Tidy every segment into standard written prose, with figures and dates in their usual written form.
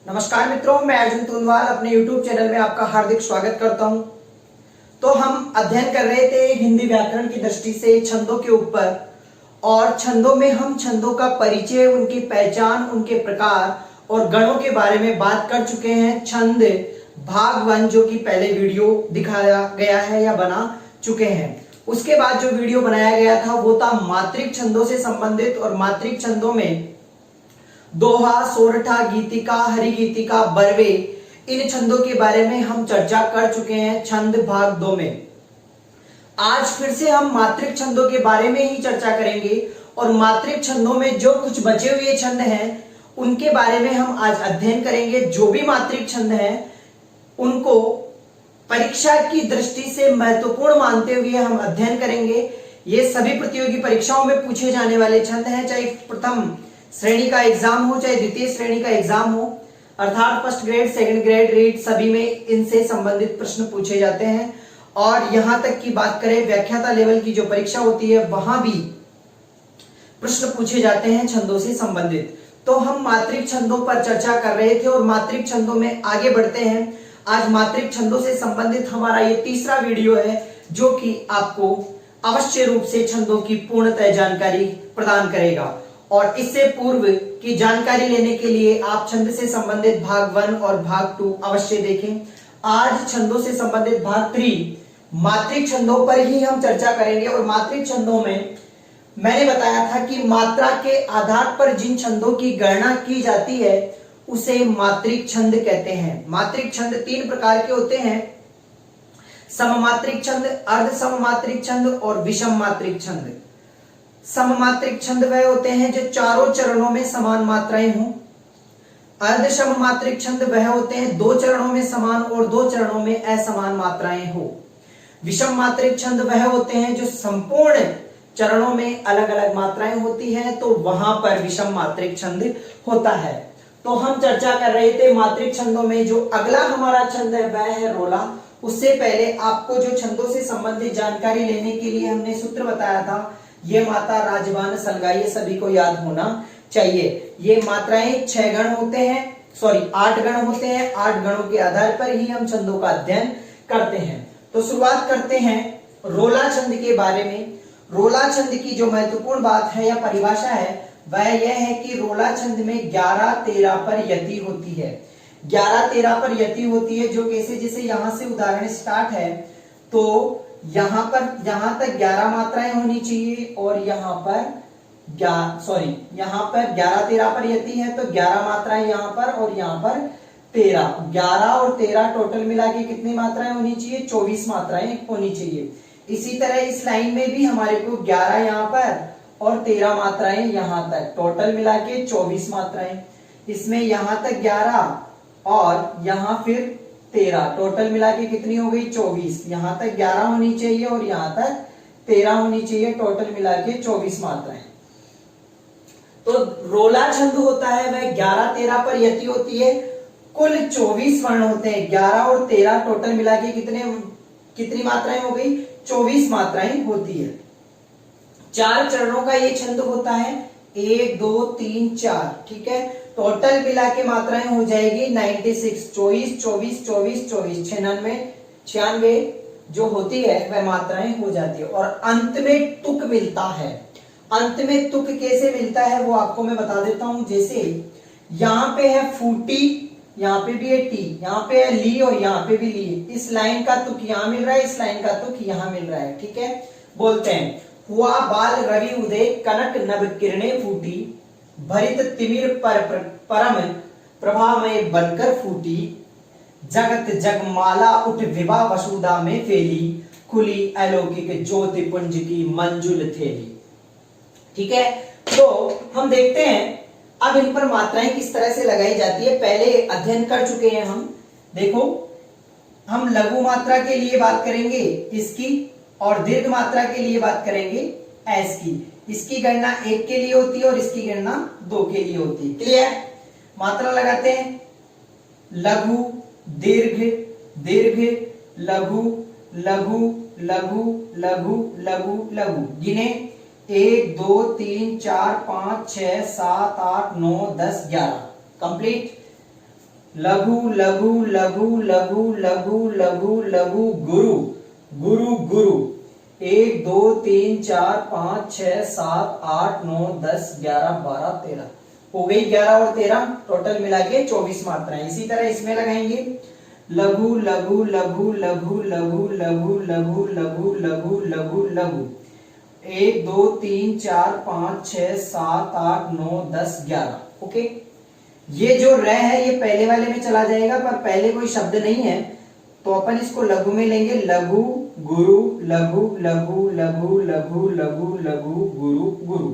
नमस्कार मित्रों, मैं अर्जुन तुनवाल अपने YouTube चैनल में आपका हार्दिक स्वागत करता हूं। तो हम अध्ययन कर रहे थे हिंदी व्याकरण की दृष्टि से छंदों के ऊपर, और छंदों में हम छंदों का परिचय, उनकी पहचान, उनके प्रकार और गणों के बारे में बात कर चुके हैं। छंद भाग 1 जो कि पहले वीडियो दिखाया गया है या बना चुके हैं। उसके बाद जो वीडियो बनाया गया था वो था मात्रिक छंदों से संबंधित, और मात्रिक छंदों में दोहा, सोरठा, गीतिका, हरिगीतिका, बरवे, इन छंदों के बारे में हम चर्चा कर चुके हैं छंद भाग 2 में। आज फिर से हम मात्रिक छंदों के बारे में ही चर्चा करेंगे, और मात्रिक छंदों में जो कुछ बचे हुए छंद हैं उनके बारे में हम आज अध्ययन करेंगे। जो भी मात्रिक छंद हैं उनको परीक्षा की दृष्टि से महत्वपूर्ण मानते हुए हम अध्ययन करेंगे। ये सभी प्रतियोगी परीक्षाओं में पूछे जाने वाले छंद हैं, चाहे प्रथम श्रेणी का एग्जाम हो चाहे द्वितीय श्रेणी का एग्जाम हो, अर्थात first grade, second grade, read, सभी में इनसे संबंधित प्रश्न पूछे जाते हैं। और यहां तक की बात करें व्याख्याता लेवल की जो परीक्षा होती है वहां भी प्रश्न पूछे जाते हैं छंदों से संबंधित। तो हम मात्रिक छंदों पर चर्चा कर रहे थे और मात्रिक छंदों में आगे बढ़ते हैं। आज मात्रिक छंदों से संबंधित हमारा ये तीसरा वीडियो है जो कि आपको अवश्य रूप से छंदों की पूर्णतः जानकारी प्रदान करेगा। और इससे पूर्व की जानकारी लेने के लिए आप छंद से संबंधित भाग 1 और भाग 2 अवश्य देखें। आज छंदों से संबंधित भाग 3 मात्रिक छंदों पर ही हम चर्चा करेंगे। और मात्रिक छंदों में मैंने बताया था कि मात्रा के आधार पर जिन छंदों की गणना की जाती है उसे मात्रिक छंद कहते हैं। मात्रिक छंद 3 प्रकार के होते हैं: सममात्रिक छंद, अर्ध सममात्रिक छंद और विषम मात्रिक छंद। सममात्रिक छंद वह होते हैं जो चारों चरणों में समान मात्राएं हों। अर्ध सममात्रिक छंद वह होते हैं 2 चरणों में समान और 2 चरणों में असमान मात्राएं हो। विषम मात्रिक छंद वह होते हैं जो संपूर्ण चरणों में अलग अलग मात्राएं होती हैं, तो वहां पर विषम मात्रिक छंद होता है। तो हम चर्चा कर रहे थे मात्रिक छंदों में। जो अगला हमारा छंद है वह है रोला। उससे पहले आपको जो छंदों से संबंधित जानकारी लेने के लिए हमने सूत्र बताया था, ये माता, राजबान, सलगा, ये सभी को याद होना चाहिए। ये मात्राएं 6 गण होते हैं, 8 गण होते हैं। 8 गणों के आधार पर ही हम छंदों का अध्ययन करते हैं। तो शुरुआत करते हैं रोला छंद के बारे में। रोला छंद की जो महत्वपूर्ण बात है या परिभाषा है वह यह है कि रोला छंद में 11-13 पर यति होती है। 11-13 पर यति होती है, जो कैसे, जैसे यहां से उदाहरण स्टार्ट है तो यहां तक 11 मात्राएं होनी चाहिए, और यहां पर 11-13 पर यति है तो 11 मात्राएं यहां पर, और यहां पर 13। 11 और 13 टोटल मिला के कितनी मात्राएं होनी चाहिए? 24 मात्राएं होनी चाहिए। इसी तरह इस लाइन में भी हमारे को 11 यहां पर और 13 मात्राएं यहां तक, टोटल मिला के 24 मात्राएं। इसमें यहां तक 11 और यहां फिर 13, टोटल मिला के कितनी हो गई? 24। यहां तक 11 होनी चाहिए और यहां तक 13 होनी चाहिए, टोटल मिला के 24 मात्राएं। तो रोला छंद होता है वह 11-13 पर यति होती है। कुल 24 वर्ण होते हैं। 11 और 13 टोटल मिला के कितनी मात्राएं हो गई? 24 मात्राएं होती है। 4 चरणों का ये छंद होता है, 1 2 3 4, ठीक है। टोटल मिला के मात्राएं हो जाएगी 96, 24 96 जो होती है वह मात्राएं हो जाती है। और अंत में तुक मिलता है। अंत में तुक कैसे मिलता है वो आपको मैं बता देता हूं। जैसे यहाँ पे है फूटी, यहाँ पे भी है टी, यहाँ पे है ली और यहाँ पे भी ली। इस लाइन का तुक यहाँ मिल रहा है, इस लाइन का तुक यहाँ मिल रहा है, ठीक है। बोलते हैं, हुआ बाल रवि उदय, कनक नभ किरणें फूटी, भरित तिमिर परम प्रभामय बनकर फूटी, जगत जगमाला उठ विभा वसुधा में फैली, खुली अलौकिक ज्योति पुंज की मंजुल थेली। ठीक है, तो हम देखते हैं अब इन पर मात्राएं किस तरह से लगाई जाती है। पहले अध्ययन कर चुके हैं हम। देखो, हम लघु मात्रा के लिए बात करेंगे इसकी, और दीर्घ मात्रा के लिए बात करेंगे एस की। इसकी गणना 1 के लिए होती है और इसकी गणना 2 के लिए होती है। क्लियर? मात्रा लगाते हैं, लघु, दीर्घ, दीर्घ, लघु, लघु, लघु, लघु, लघु, लघु। गिने 1 2 3 4 5 6 7 8 9 10 11। कंप्लीट। लघु लघु लघु लघु लघु लघु लघु गुरु गुरु गुरु। 1 2 3 4 5 6 7 8 9 10 11 12 13 हो गई। 11 और 13 टोटल मिला के 24 मात्राएं। इसी तरह इसमें लगाएंगे लघु लघु लघु लघु लघु लघु लघु लघु लघु लघु लघु। 1 2 3 4 5 6 7 8 9 10 11। ओके, ये जो र है ये पहले वाले में चला जाएगा, पर पहले कोई शब्द नहीं है तो अपन इसको लघु में लेंगे। लघु गुरु लघु लघु लघु लघु लघु लघु गुरु गुरु।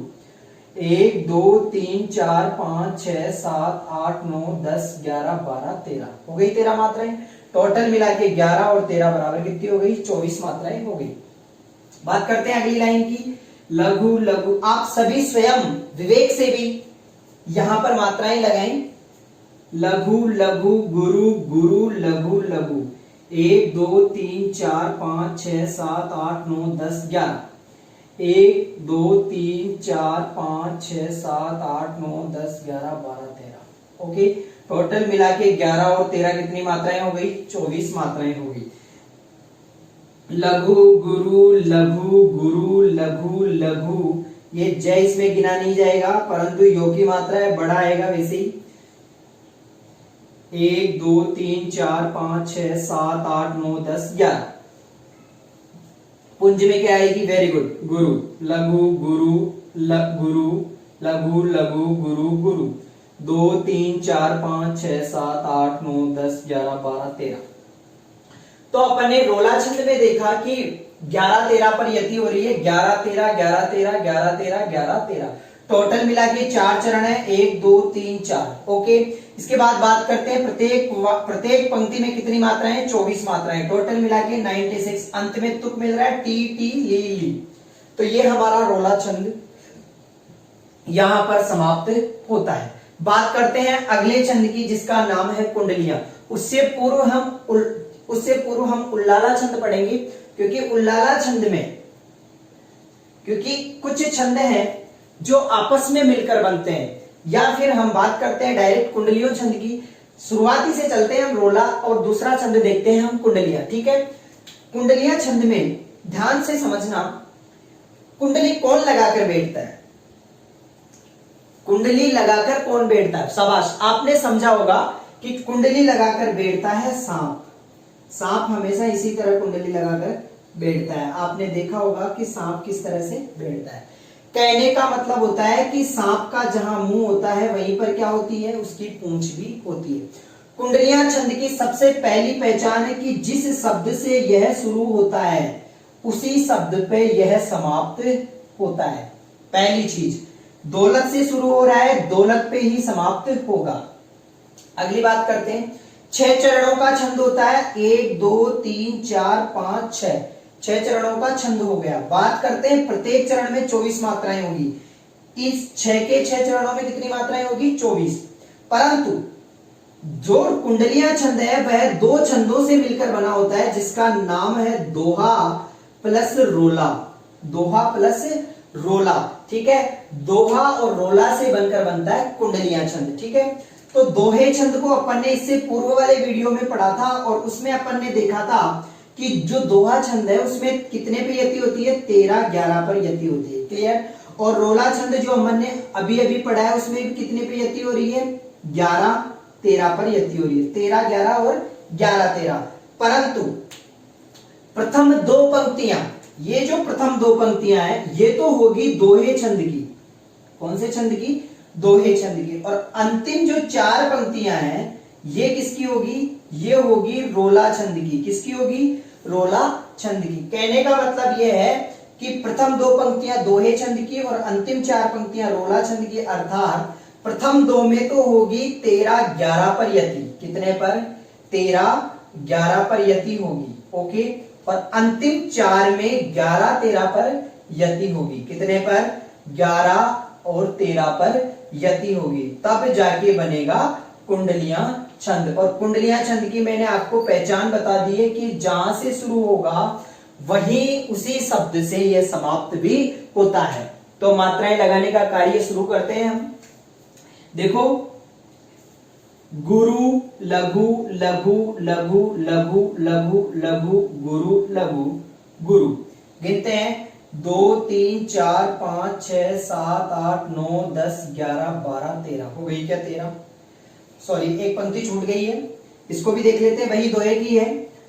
1 2 3 4 5 6 7 8 9 10 11 12 13 हो गई 13 मात्राएं। टोटल मिला के 11 और 13 बराबर कितनी हो गई? 24 मात्राएं हो गई। बात करते हैं अगली लाइन की। लघु लघु, आप सभी स्वयं विवेक से भी यहां पर मात्राएं लगाएं। लघु लघु गुरु गुरु लघु लघु। 1 2 3 4 5 6 7 8 9 10 11। 1 2 3 4 5 6 7 8 9 10 11 12 13। ओके, टोटल मिला के 11 और 13 कितनी मात्राएं हो गई? 24 मात्राएं हो गई। लघु गुरु लघु गुरु लघु लघु, ये जय इसमें गिना नहीं जाएगा, परंतु यो की मात्रा है, बड़ा आएगा वैसे ही। 1 2 3 4 5 6 7 8 9 10 11। पुंज में क्या आएगी? वेरी गुड, गुरु लघु गुरु गुरु लघु लघु गुरु गुरु। 2 3 4 5 6 7 8 9 10 11 12 13। तो अपन ने रोला छंद में देखा कि 11 13 पर यति हो रही है। 11 13 11 13 11 13 11 13, टोटल मिला के 4 चरण है। 1 2 3 4। ओके, इसके बाद बात करते हैं प्रत्येक पंक्ति में कितनी मात्राएं? 24 मात्राएं। टोटल मिला के 96। अंत में तुक मिल रहा है टी टी ली ली। तो ये हमारा रोला छंद यहां पर समाप्त होता है। बात करते हैं अगले छंद की, जिसका नाम है कुंडलियां। उससे पूर्व हम उल्लाला छंद पढ़ेंगे, क्योंकि उल्लाला छंद में कुछ छंद हैं जो आपस में मिलकर बनते हैं, या फिर हम बात करते हैं डायरेक्ट कुंडलियों छंद की। शुरुआती से चलते हैं हम रोला, और दूसरा छंद देखते हैं हम कुंडलियां। ठीक है, कुंडलियां छंद में ध्यान से समझना, कुंडली कौन लगाकर बैठता है? कुंडली लगाकर कौन बैठता है? शाबाश, आपने समझा होगा कि कुंडली लगाकर बैठता है सांप। सांप हमेशा इसी तरह कुंडली लगाकर बैठता है। आपने देखा होगा कि सांप किस तरह से बैठता है। कहने का मतलब होता है कि सांप का जहां मुंह होता है वहीं पर क्या होती है? उसकी पूंछ भी होती है। कुंडलियां छंद की सबसे पहली पहचान है कि जिस शब्द से यह शुरू होता है उसी शब्द पे यह समाप्त होता है। पहली चीज, दौलत से शुरू हो रहा है, दौलत पे ही समाप्त होगा। अगली बात करते हैं, 6 चरणों का छंद होता है। 1 2 3 4 5 6, 6 चरणों का छंद हो गया। बात करते हैं प्रत्येक चरण में 24 मात्राएं होगी। इस 6 के 6 चरणों में कितनी मात्राएं होगी? 24। परंतु जो कुंडलियां छंद है वह 2 छंदों से मिलकर बना होता है, जिसका नाम है दोहा प्लस रोला। दोहा प्लस रोला, ठीक है। दोहा और रोला से बनकर बनता है कुंडलियां छंद। ठीक है, तो दोहे छंद को अपन ने इससे पूर्व वाले वीडियो में पढ़ा था, और उसमें अपन ने देखा था कि जो दोहा छंद है उसमें कितने पे यति होती है? 13 11 पर यति होती है। क्लियर। और रोला छंद जो हमने ने अभी अभी पढ़ा है उसमें कितने पे यति हो रही है? 11 13 पर यति हो रही है। 13 11 और 11 13। परंतु प्रथम 2 पंक्तियां, ये जो प्रथम 2 पंक्तियां हैं ये तो होगी दोहे छंद की। कौन से छंद की? दोहे छंद की। और अंतिम जो 4 पंक्तियां हैं ये किसकी होगी? ये होगी रोला छंद की। किसकी होगी? रोला छंद की। कहने का मतलब ये है कि प्रथम 2 पंक्तियां दोहे छंद की और अंतिम 4 पंक्तियां रोला छंद की, अर्थात प्रथम 2 में तो होगी 13 11 पर यति। कितने पर? 13 11 पर यति होगी। ओके, और अंतिम 4 में 11 13 पर यति होगी। कितने पर? 11 और 13 पर यति होगी, तब जाके बनेगा कुंडलियां छंद। और कुंडलियां छंद की मैंने आपको पहचान बता दी है कि जहां से शुरू होगा वहीं उसी शब्द से यह समाप्त भी होता है। तो मात्राएं लगाने का कार्य शुरू करते हैं हम। देखो, गुरु लघु लघु लघु लघु लघु लघु गुरु लघु गुरु। गिनते हैं 2 3 4 5 6 7 8 9 10 11 12 13। हो गई क्या 13? सॉरी एक पंक्ति छूट गई है, इसको भी देख लेते हैं, वही दोहे की है।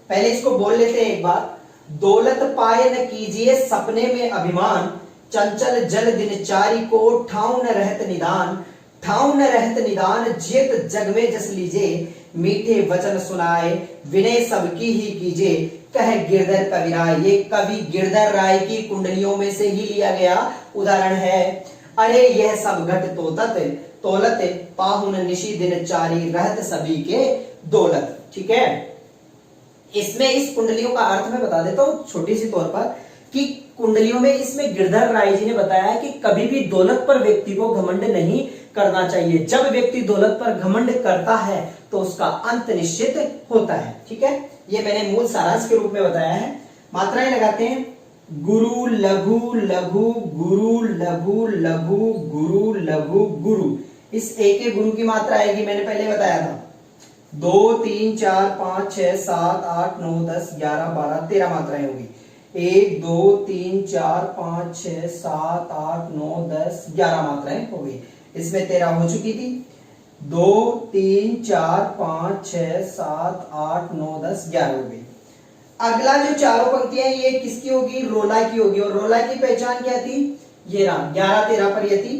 पहले इसको बोल लेते हैं एक बार। दौलत पाए न कीजिए सपने में अभिमान, चंचल जल दिनचारी को ठाउ न रहत निदान। ठाउ न रहत निदान जियत जग में जस लीजे, मीठे वचन सुनाए विनय सबकी ही कीजे। कह गिरधर कविराय, ये कवि गिरधर राय की कुंडलियों में से ही लिया गया उदाहरण है। अरे यह सब घट तोतत तोलत, पाहुन निशी दिनचारी रहत सभी के दौलत। ठीक है, इसमें इस कुंडलियों का अर्थ मैं बता देता हूं छोटी सी तौर पर कि कुंडलियों में इसमें गिरधर राय जी ने बताया कि कभी भी दौलत पर व्यक्ति को घमंड नहीं करना चाहिए। जब व्यक्ति दौलत पर घमंड करता है तो उसका अंत निश्चित होता है। ठीक है, ये मैंने मूल सारांश के रूप में बताया है। मात्राएं लगाते हैं। गुरु लघु लघु गुरु लघु लघु गुरु लघु गुरु। इस एक के गुरु की मात्रा आएगी, मैंने पहले बताया था 2 3 4 5 6 7 8 9 10 11 12 13 मात्राएं होगी। 1 2 3 4 5 6 7 8 9 10 11 मात्राएं हो गई। इसमें 13 हो चुकी थी। 2 3 4 5 6 7 8 9 10 11 हो गई। अगला जो चारों पंक्तियां ये किसकी होगी? रोला की होगी। और रोला की पहचान क्या थी? ये रहा 11 13 पर ये थी।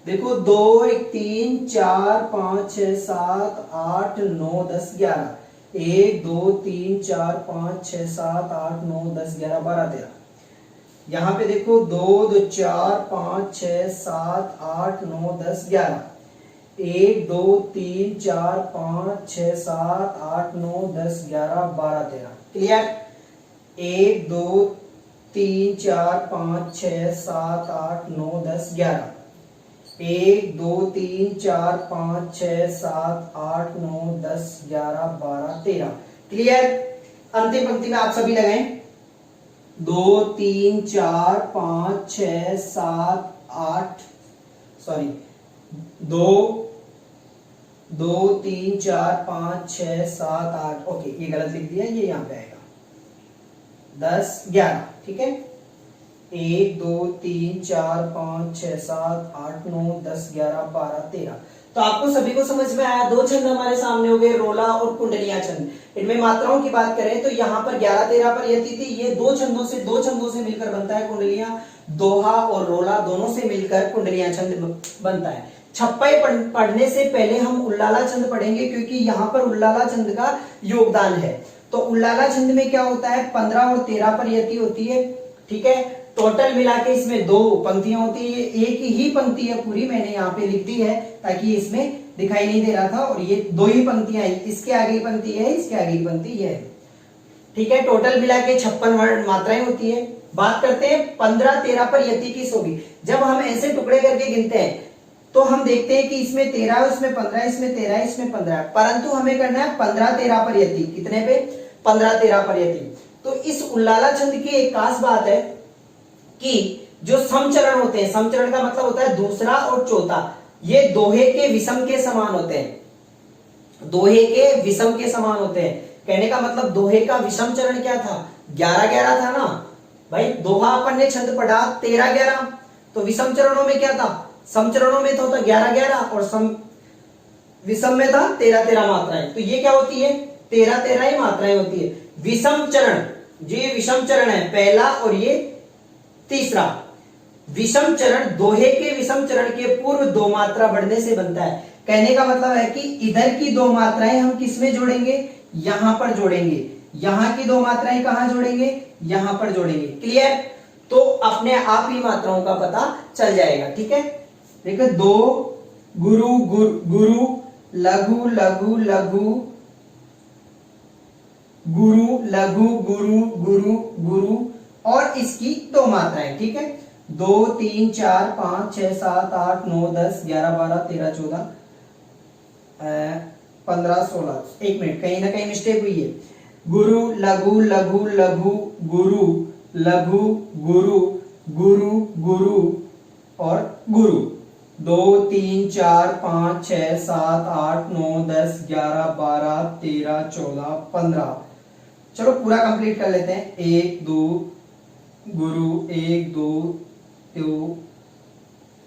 देखो 2 1 3 4 5 6 7 8 9 10 11। 1 2 3 4 5 6 7 8 9 10 11 12 13। यहां पे देखो 2 2 4 5 6 7 8 9 10 11। 1 2 3 4 5 6 7 8 9 10 11 12 13। क्लियर? 1 2 3 4 5 6 7 8 9 10 11। 1 2 3 4 5 6 7 8 9 10 11 12 13। क्लियर? अंतिम पंक्ति में आप सभी लगाएं 2 3 4 5 6 7 8 सॉरी 2 2 3 4 5 6 7 8। ओके, ये गलत लिख दिया, ये यहां पे आएगा 10 11। ठीक है, 1 2 3 4 5 6 7 8 9 10 11 12 13। तो आपको सभी को समझ में आया। दो छंद हमारे सामने हो गए, रोला और कुंडलियां छंद। इनमें मात्राओं की बात करें तो यहाँ पर 11 13 पर यति थी। ये दो छंदों से मिलकर बनता है कुंडलियां। दोहा और रोला दोनों से मिलकर कुंडलियां छंद बनता है। छप्पई पढ़ने से पहले हम उल्लाला छंद पढ़ेंगे, क्योंकि यहाँ पर उल्लाला छंद का योगदान है। तो उल्लाला छंद में क्या होता है? 15 और 13 पर यति होती है। ठीक है, टोटल मिला के इसमें 2 पंक्तियां होती है। एक ही पंक्ति है पूरी, मैंने यहाँ पे लिख दी है ताकि इसमें दिखाई नहीं दे रहा था। और ये 2 ही पंक्तियां है, इसके आगे पंक्ति है, इसके आगे पंक्ति ये है। ठीक है, टोटल मिला के 56 मात्राएं होती है। बात करते हैं 15 13 पर यति किस होगी। जब हम ऐसे टुकड़े करके गिनते हैं तो हम देखते हैं कि इसमें 13 है, इसमें 15 है, इसमें 13 है, इसमें 15 है, परंतु हमें करना है 15 13 पर यति। कितने पे? 15 13 पर यति। तो इस उल्लाला छंद की एक खास बात है कि जो समचरण होते हैं, समचरण का मतलब होता है दूसरा और चौथा, ये दोहे के विषम के समान होते हैं। दोहे के विषम के समान होते हैं। कहने का मतलब दोहे का विषम चरण क्या था? 11 11 था ना भाई। दोहा अपन ने छंद पढ़ा 13 11, तो विषम चरणों में क्या था? समचरणों में तो 11 11 और विषम में था 13 13 मात्राएं। तो ये क्या होती है? 13 13 ही मात्राएं होती है। विषम चरण, ये विषम चरण है पहला, और ये तीसरा। विषम चरण दोहे के विषम चरण के पूर्व 2 मात्रा बढ़ने से बनता है। कहने का मतलब है कि इधर की 2 मात्राएं हम किसमें जोड़ेंगे? यहां पर जोड़ेंगे। यहां की 2 मात्राएं कहां जोड़ेंगे? यहां पर जोड़ेंगे। क्लियर? तो अपने आप ही मात्राओं का पता चल जाएगा। ठीक है, देखो 2 गुरु गुरु लघु लघु लघु गुरु लघु गुरु गुरु गुरु और इसकी 2 मात्राएं। ठीक है, 2 3 4 5 6 7 8 9 10 11 12 13 14 15 16। एक मिनट, कहीं ना कहीं मिस्टेक हुई है। गुरु लघु लघु लघु गुरु लघु गुरु गुरु गुरु और गुरु। 2 3 4 5 6 7 8 9 10 11 12 13 14 15। चलो पूरा कंप्लीट कर लेते हैं। 1 2 गुरु, 1 2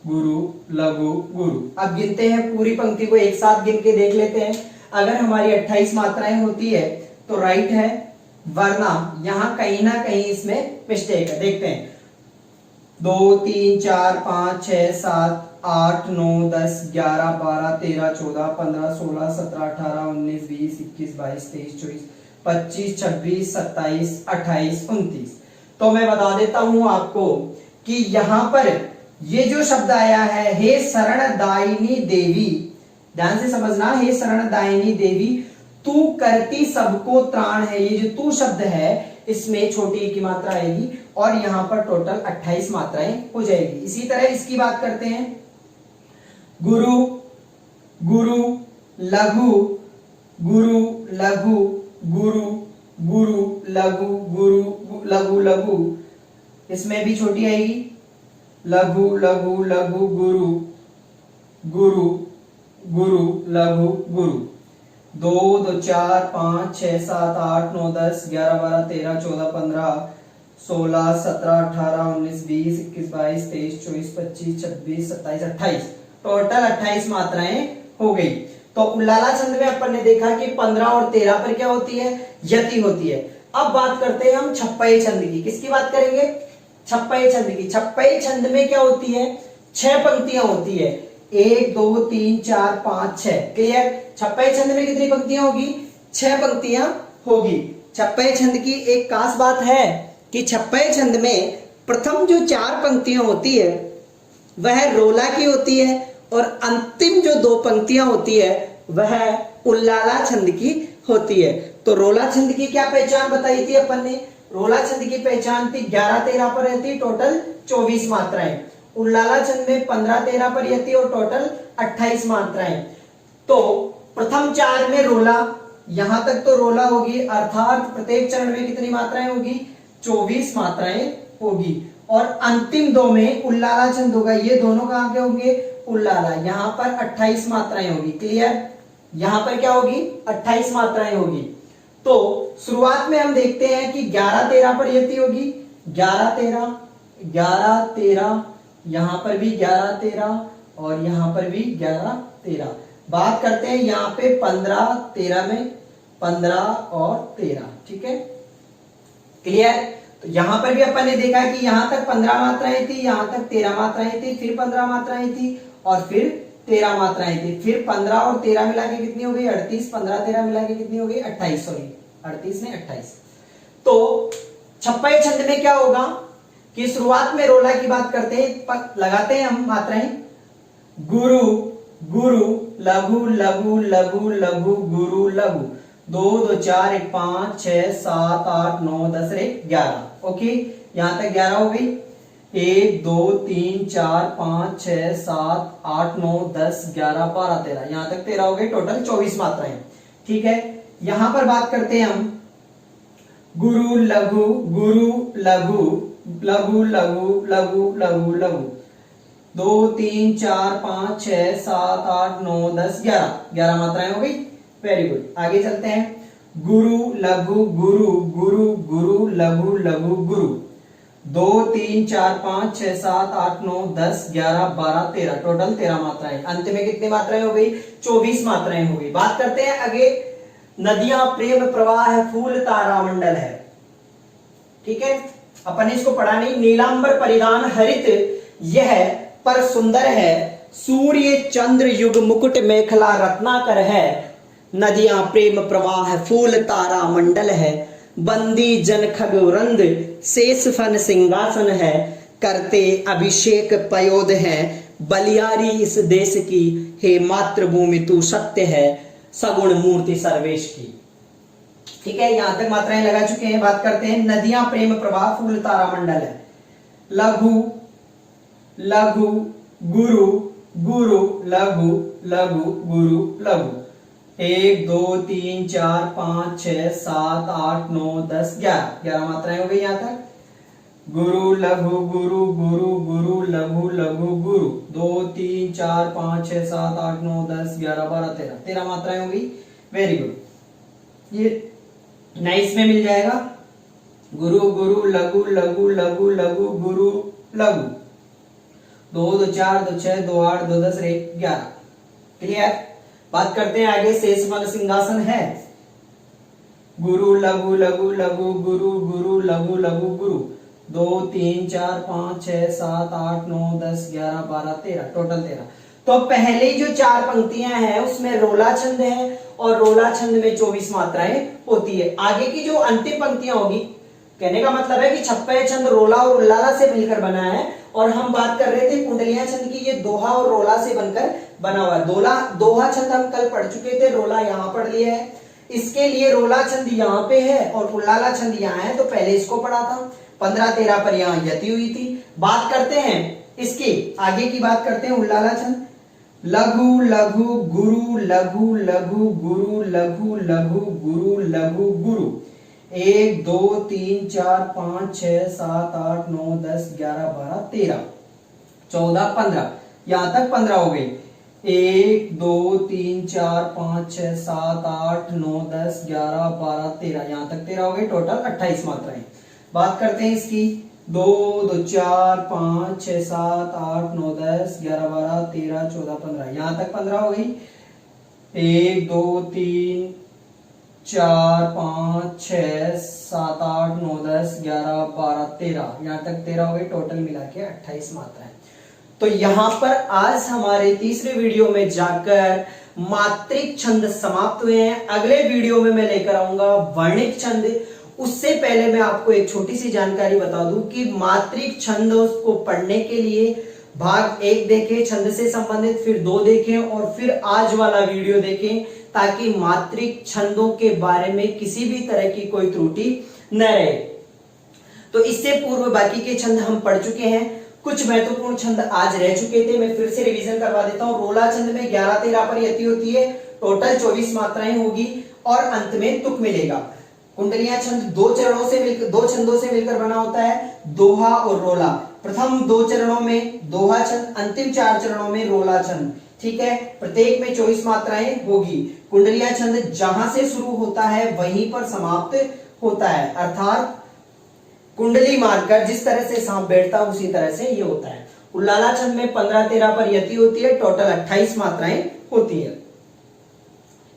गुरु लघु गुरु। अब गिनते हैं पूरी पंक्ति को, एक साथ गिन के देख लेते हैं। अगर हमारी 28 मात्राएं होती है तो राइट है, वरना यहां कहीं ना कहीं इसमें मिस्टेक है। देखते हैं। 2 3 4 5 6 7 8 9 10 11 12 13 14 15 16 17 18 19 20 21 22 23 24 25 26 27 28 29। तो मैं बता देता हूं आपको कि यहां पर ये जो शब्द आया है, हे शरणदायिनी देवी, ध्यान से समझना, हे शरणदायिनी देवी तू करती सबको त्राण है। ये जो तू शब्द है इसमें छोटी की मात्रा आएगी और यहां पर टोटल 28 मात्राएं हो जाएगी। इसी तरह इसकी बात करते हैं। गुरु गुरु लघु गुरु लघु गुरु गुरु लघु गुरु लघु लघु, इसमें भी छोटी आएगी। लघु लघु लघु गुरु गुरु गुरु लघु गुरु। 2 2 4 5 6 7 8 9 10 11 12 13 14 15 16 17 18 19 20 21 22 23 24 25 26 27 28, टोटल 28 मात्राएं हो गई। तो उल्लाला छंद में अपन ने देखा कि 15 और 13 पर क्या होती है, यति होती है। अब बात करते हैं हम छप्पई छंद की। किसकी बात करेंगे? छप्पई छंद की। छप्पई छंद में क्या होती है, 6 पंक्तियां होती है। 1 2 3 4 5 6। क्लियर? छप्पई छंद में कितनी पंक्तियां होगी? 6 पंक्तियां होगी। छप्पई छंद की एक खास बात है कि छप्पई छंद में प्रथम जो 4 पंक्तियां होती है वह रोला की होती है और अंतिम जो 2 पंक्तियां होती है वह उल्लाला छंद की होती है। तो रोला छंद की क्या पहचान बताई थी अपन ने? रोला छंद की पहचान थी 11 13 पर रहती टोटल 24 मात्राएं। उल्लाला छंद में 15 13 पर रहती और टोटल 28 मात्राएं। तो प्रथम 4 में रोला, यहां तक तो रोला होगी, अर्थात प्रत्येक चरण में कितनी मात्राएं होगी? 24 मात्राएं होगी। और अंतिम 2 में उल्लाला छंद होगा। ये दोनों कहां के होंगे? उल्लाला। यहां पर 28 मात्राएं होगी। क्लियर? यहां पर क्या होगी? 28 मात्राएं होगी। तो शुरुआत में हम देखते हैं कि 11 13 पर यति होगी। 11 13 11 13, यहां पर भी 11 13 और यहां पर भी 11 13। बात करते हैं यहां पे 15 13 में, 15 और 13। ठीक है, क्लियर? तो यहां पर भी अपन ने देखा कि यहां तक 15 मात्राएं थी, यहां तक 13 मात्राएं थी, फिर 15 मात्राएं थी और फिर 13 मात्राएं थी। फिर 15 और 13 मिला के कितनी हो गई? 38। 15 13 मिला के कितनी हो गई? 28। सॉरी, 38 ने 28। तो छप्पई छंद में क्या होगा कि शुरुआत में रोला की बात करते हैं, लगाते हैं हम मात्राएं। गुरु गुरु लघु लघु लघु लघु गुरु लघु। 2 2 4 1 5 6 7 8 9 10 1 11। ओके, यहां तक 11 हो गई। 1 2 3 4 5 6 7 8 9 10 11 12 13, यहां तक 13 हो गई। टोटल 24 मात्राएं। ठीक है, यहां पर बात करते हैं हम गुरु लघु गुरु लघु लघु लघु लघु लघु लघु। 2 3 4 5 6 7 8 9 10 11, 11 मात्राएं हो गई। वेरी गुड, आगे चलते हैं। गुरु लघु गुरु गुरु गुरु लघु लघु गुरु। 2 3 4 5 6 7 8 9 10 11 12 13, टोटल 13 मात्राएं। अंत में कितनी मात्राएं हो गई? 24 मात्राएं हो गई। बात करते हैं आगे। नदियां प्रेम प्रवाह है, फूल तारामंडल है। ठीक है, अपन इसको पढ़ा नहीं। नीलांबर परिधान हरित यह पर सुंदर है, सूर्य चंद्र युग मुकुट मेखला रत्नाकर है। नदियां प्रेम प्रवाह फूल तारा मंडल है, बंदी जन खगवृंद शेष फन सिंहासन है। करते अभिषेक पयोध है, बलियारी इस देश की, हे मातृभूमि तू सत्य है, सगुण मूर्ति सर्वेश की। ठीक है, यहां तक मात्राएं लगा चुके हैं। बात करते हैं नदियां प्रेम प्रवाह फूल तारा मंडल है। लघु लघु गुरु गुरु लघु लघु गुरु लघु। 1 2 3 4 5 6 7 8 9 10 11, 11 मात्राएं हो गई। यहां तक गुरु लघु गुरु गुरु गुरु लघु लघु गुरु। 2 3 4 5 6 7 8 9 10 11 12 13 13 मात्राएं होंगी। Very good. ये नाइस में मिल जाएगा। गुरु गुरु लघु लघु लघु लघु गुरु लघु। 2 2 4 2 6 2 8 2 10 1 11। क्लियर। बात करते हैं आगे। शेष मन सिंहासन है। गुरु लघु लघु लघु गुरु गुरु लघु लघु गुरु। 2 3 4 5 6 7 8 9 10 11 12 13 टोटल 13। तो पहले जो 4 पंक्तियां हैं उसमें रोला छंद है और रोला छंद में 24 मात्राएं होती है। आगे की जो अंतिम पंक्तियां होगी, कहने का मतलब है कि छप्पय छंद रोला और उल्लाला से मिलकर बना है और हम बात कर रहे थे कुंडलिया छंद की। ये दोहा और रोला से बनकर बना हुआ है। दोहा छंद हम कल पढ़ चुके थे, रोला यहाँ पढ़ लिया है। इसके लिए रोला छंद यहाँ पे है और उल्लाला छंद यहाँ है, तो पहले इसको पढ़ा था। 15 13 पर यहाँ यति हुई थी। बात करते हैं इसकी आगे की, बात करते हैं उल्लाला छंद। लघु लघु गुरु लघु लघु गुरु लघु लघु गुरु लघु गुरु। 1 2 3 4 5 6 7 8 9 10 11 12 13 14 15 यहां तक 15 हो गई। 1 2 3 4 5 6 7 8 9 10 11 12 13 यहां तक 13 हो गई। टोटल 28 मात्राएं। बात करते हैं इसकी। 2 2 4 5 6 7 8 9 10 11 12 13 14 15 यहां तक 15 हो गई। 1 2 3 4 5 6 7 8 9 10 11 12 13 यहां तक 13 हो गई। टोटल मिला के 28 मात्राएं। तो यहां पर आज हमारे तीसरे वीडियो में जाकर मात्रिक छंद समाप्त हुए हैं। अगले वीडियो में मैं लेकर आऊंगा वर्णिक छंद। उससे पहले मैं आपको एक छोटी सी जानकारी बता दूं कि मात्रिक छंद को पढ़ने के लिए भाग 1 देखें छंद से संबंधित, फिर 2 देखें और फिर आज वाला वीडियो देखें, ताकि मात्रिक छंदों के बारे में किसी भी तरह की कोई त्रुटि न रहे। तो इससे पूर्व बाकी के छंद हम पढ़ चुके हैं। कुछ महत्वपूर्ण छंद आज रह चुके थे, मैं फिर से रिवीजन करवा देता हूं। रोला छंद में 11 13 पर यति होती है। टोटल 24 मात्राएं होगी और अंत में तुक मिलेगा। कुंडलिया छंद 2 छंदों से मिलकर बना होता है, दोहा और रोला। प्रथम 2 चरणों में दोहा छंद, अंतिम 4 चरणों में रोला छंद। ठीक है। प्रत्येक में 24 मात्राएं होगी। कुंडलिया छंद जहां से शुरू होता है वहीं पर समाप्त होता है, अर्थात कुंडली मारकर जिस तरह से सांप बैठता है उसी तरह से ये होता है। उल्लाला छंद में 15 13 पर यति होती है। टोटल 28 मात्राएं होती है।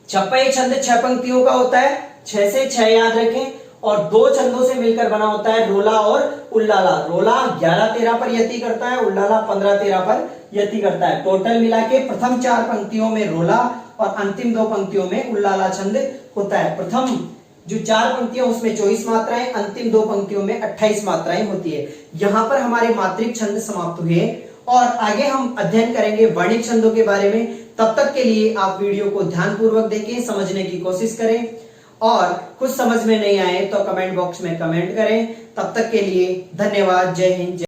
छप्पय छंद 6 पंक्तियों का होता है, 6 से 6 याद रखें, और 2 छंदों से मिलकर बना होता है, रोला और उल्लाला। रोला 11 13 पर यति करता है, उल्लाला 15 13 पर यति करता है। टोटल मिला के प्रथम 4 पंक्तियों में रोला और अंतिम 2 पंक्तियों में उल्लाला छंद होता है। प्रथम जो 4 पंक्तियां उसमें 24 मात्राएं, अंतिम 2 पंक्तियों में 28 मात्राएं होती है। यहां पर हमारे मात्रिक छंद समाप्त हुए और आगे हम अध्ययन करेंगे वर्णिक छंदों के बारे में। तब तक के लिए आप वीडियो को ध्यानपूर्वक देखें, समझने की कोशिश करें और कुछ समझ में नहीं आए तो कमेंट बॉक्स में कमेंट करें। तब तक के लिए धन्यवाद। जय हिंद।